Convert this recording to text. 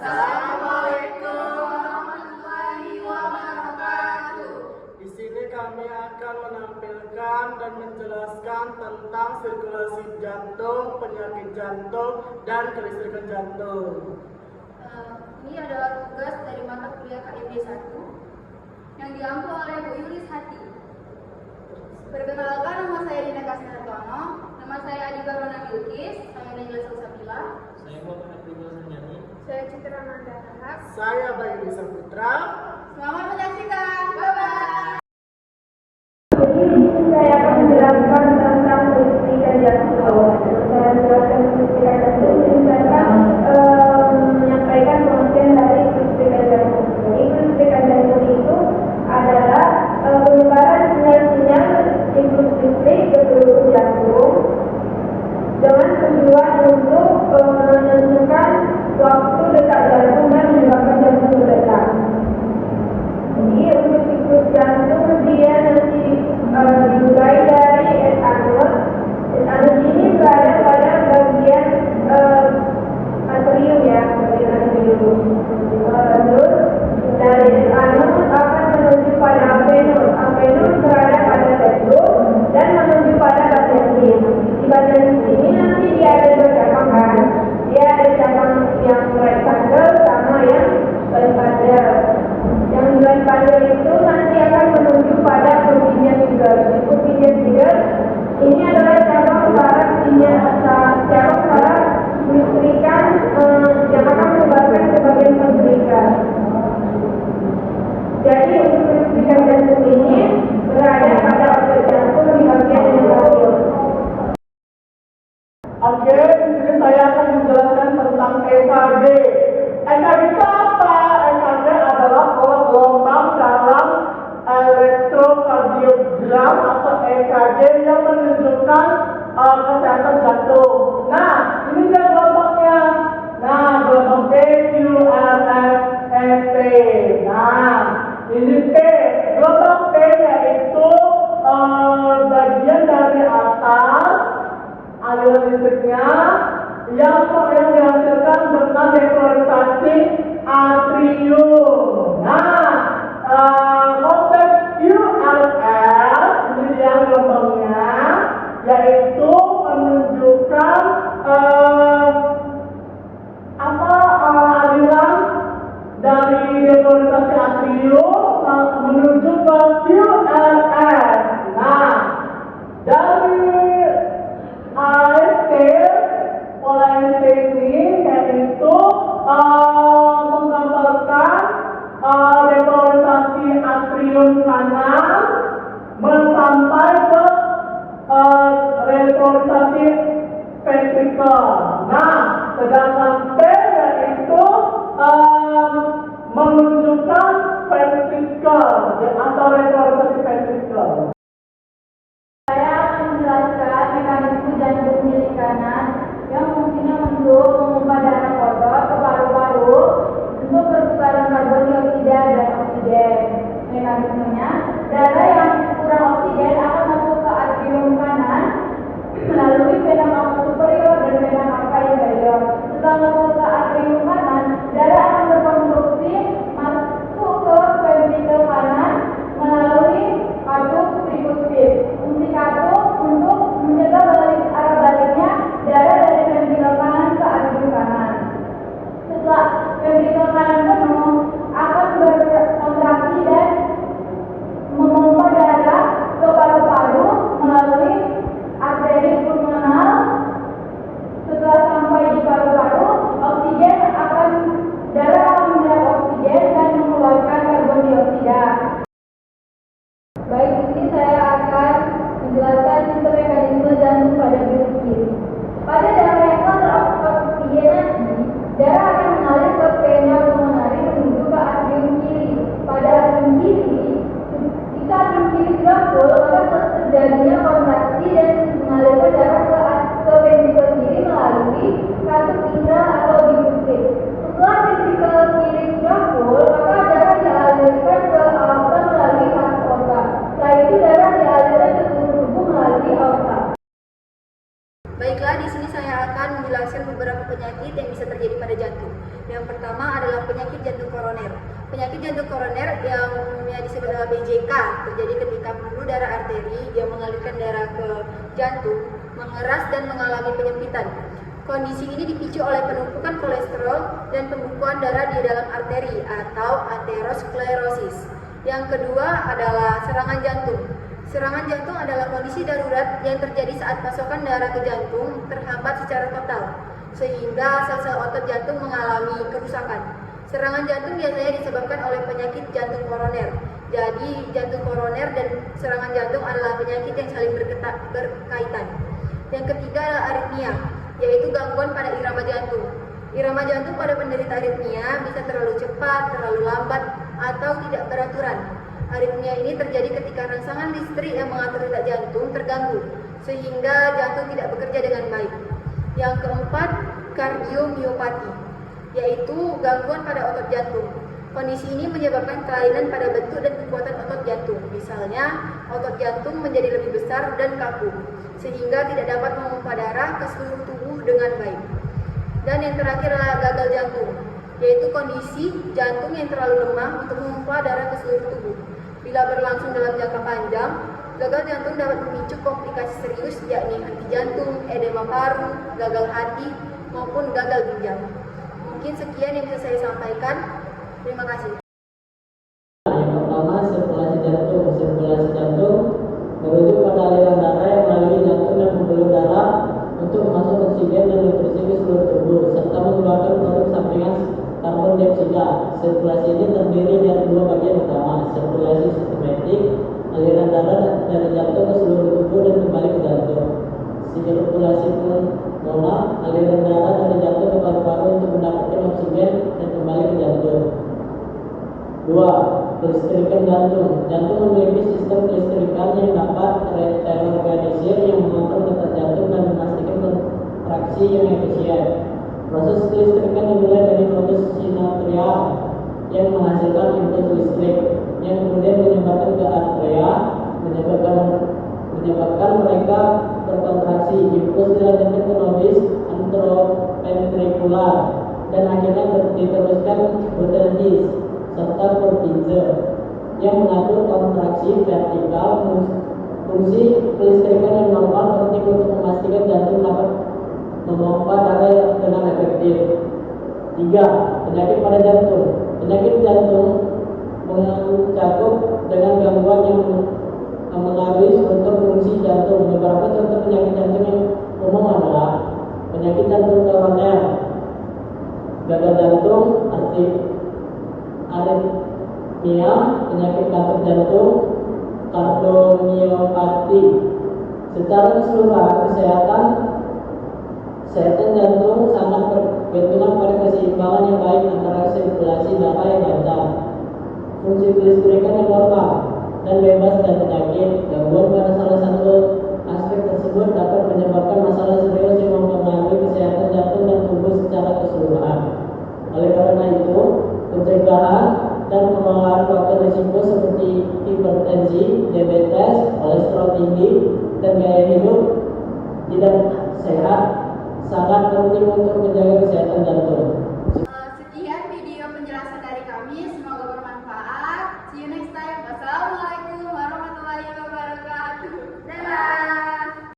Assalamualaikum warahmatullahi wabarakatuh. Di sini kami akan menampilkan dan menjelaskan tentang sirkulasi jantung, penyakit jantung, dan kelistrikan jantung. Ini adalah tugas dari mata kuliah KIP 1 yang diampu oleh Bu Yulis Hati. Perkenalkan, nama saya Dina Kasnatono, nama saya Adi Barona Milkis, saya Najla Salsabila. Saya Muhammad Abdul Sanjani. Saya Citra Mandana. Saya Bayu Saputra. Selamat menyaksikan. Bye-bye. Saya akan menjelaskan tentang kelistrikan jantung. Saya jelaskan kelistrikan jantung, misalkan menyampaikan pengertian dari kelistrikan jantung. Jadi kelistrikan jantung itu adalah penyebaran sinyal-sinyal impuls listrik ke seluruh jantung dengan tujuan untuk menentukan waktu detak jantung dan menyebabkan jantung berdetak. Jadi untuk siklus jantung dia nanti dimulai dari S0. S0 ini berada pada bagian atrium ya, bagian atrium. Terus dari S0 akan menuju pada apenus. Apenus berada pada ventrul dan menuju pada bagian sini. Di bagian sini nanti dia ada dua cabang kan? Dia ada cabang yang rectangle sama yang bilateral. Yang bilateral itu nanti akan menuju pada purkinje figure. Purkinje figure ini adalah cabang saraf kelistrikan yang akan menyebabkan ke bagian kelistrikan. Jadi untuk kelistrikan jantung ini berada pada otot jantung di bagian inferior. Oke, di sini saya akan menjelaskan tentang EKG. EKG itu apa? EKG adalah pola gelombang dalam elektrokardiogram atau EKG yang menunjukkan kesehatan jantung. Nah, ini dia gelombangnya. Nah, gelombang P, Q, R, S, S, T. Nah, ini P. Gelombang P yaitu bagian dari atas aliran listriknya yang dihasilkan dengan repolarisasi atrium. Nah, konteks QRS ini dia gelombangnya, yaitu menunjukkan aliran dari repolarisasi atrium menuju ke QRS. Nah, dari AST, pola AST ini yaitu menggambarkan repolarisasi atrium kanan sampai ke repolarisasi ventrikel. Nah, sedangkan P yaitu menunjukkan ventrikel atau repolarisasi ventrikel. Saya akan menjelaskan mekanisme jantung kiri kanan yang fungsinya untuk memompa darah kotor ke paru-paru untuk pertukaran karbon dioksida dan oksigen. Mekanismenya, darah yang kurang oksigen akan masuk ke atrium kanan melalui vena cava superior dan vena cava inferior. Setelah masuk ke atrium kanan, darah akan berkonstruksi masuk ke ventrikel kanan melalui katup tricuspid. Fungsi katup untuk mencegah arah baliknya darah dari ventrikel kanan ke atrium kanan. Setelah ventrikel kanan penuh, akan berkontraksi dan memompa adalah penyakit jantung koroner. Penyakit jantung koroner yang umumnya disebut adalah BJK terjadi ketika pembuluh darah arteri yang mengalirkan darah ke jantung mengeras dan mengalami penyempitan. Kondisi ini dipicu oleh penumpukan kolesterol dan pembekuan darah di dalam arteri atau aterosklerosis. Yang kedua adalah serangan jantung. Serangan jantung adalah kondisi darurat yang terjadi saat pasokan darah ke jantung terhambat secara total, sehingga sel-sel otot jantung mengalami kerusakan. Serangan jantung biasanya disebabkan oleh penyakit jantung koroner. Jadi, jantung koroner dan serangan jantung adalah penyakit yang saling berkaitan. Yang ketiga adalah aritmia, yaitu gangguan pada irama jantung. Irama jantung pada penderita aritmia bisa terlalu cepat, terlalu lambat, atau tidak beraturan. Aritmia ini terjadi ketika rangsangan listrik yang mengatur detak jantung terganggu, sehingga jantung tidak bekerja dengan baik. Yang keempat, kardiomiopati, yaitu gangguan pada otot jantung. Kondisi ini menyebabkan kelainan pada bentuk dan kekuatan otot jantung. Misalnya, otot jantung menjadi lebih besar dan kaku, sehingga tidak dapat memompa darah ke seluruh tubuh dengan baik. Dan yang terakhir adalah gagal jantung, yaitu kondisi jantung yang terlalu lemah untuk memompa darah ke seluruh tubuh. Bila berlangsung dalam jangka panjang, gagal jantung dapat memicu komplikasi serius, yakni henti jantung, edema paru, gagal hati, maupun gagal ginjal. Mungkin sekian yang bisa saya sampaikan. Terima kasih. Yang pertama, sirkulasi jantung. Sirkulasi jantung merujuk pada aliran darah yang melalui jantung dan pembuluh darah untuk masuk oksigen dan nutrisi ke seluruh tubuh serta mengeluarkan produk sampingan karbon dioksida. Sirkulasi ini terdiri dari dua bagian utama, sirkulasi sistematik, aliran darah dari jantung ke seluruh tubuh dan kembali ke jantung. Sirkulasi pulmoner, aliran darah dari jantung ke paru-paru untuk mendapatkan oksigen dan kembali ke jantung. 2. Kelistrikan jantung. Jantung memiliki sistem kelistrikan yang dapat terorganisir yang mengontrol detak jantung dan memastikan kontraksi yang efisien. Proses kelistrikan dimulai dari proses sinoatrial yang menghasilkan impuls listrik yang kemudian menyebarkan ke atria, menyebabkan mereka berkontraksi. Impuls dilanjutkan ke nodis anteroventrikular dan akhirnya diteruskan ke diis serta Purkinje yang mengatur kontraksi vertikal. Fungsi kelistrikan yang normal penting untuk memastikan jantung dapat memompa darah dengan efektif. 3. Penyakit pada jantung. Penyakit jantung mencakup dengan gangguan yang mengaruhi struktur fungsi jantung. Beberapa contoh penyakit jantung yang umum adalah penyakit jantung koroner, gagal jantung, aritmia, penyakit kanker jantung, kardiomiopati. Secara keseluruhan, kesehatan jantung sangat bergantung pada keseimbangan yang baik antara sirkulasi darah yang lancar, fungsi kelistrikan yang normal, dan bebas dari penyakit. Gangguan pada salah satu aspek tersebut dapat menyebabkan masalah serius yang mempengaruhi kesehatan jantung dan tubuh secara keseluruhan. Oleh karena itu, pencegahan dan pengelolaan faktor risiko seperti hipertensi, diabetes, kolesterol tinggi, dan gaya hidup tidak sehat sangat penting untuk menjaga kesehatan jantung.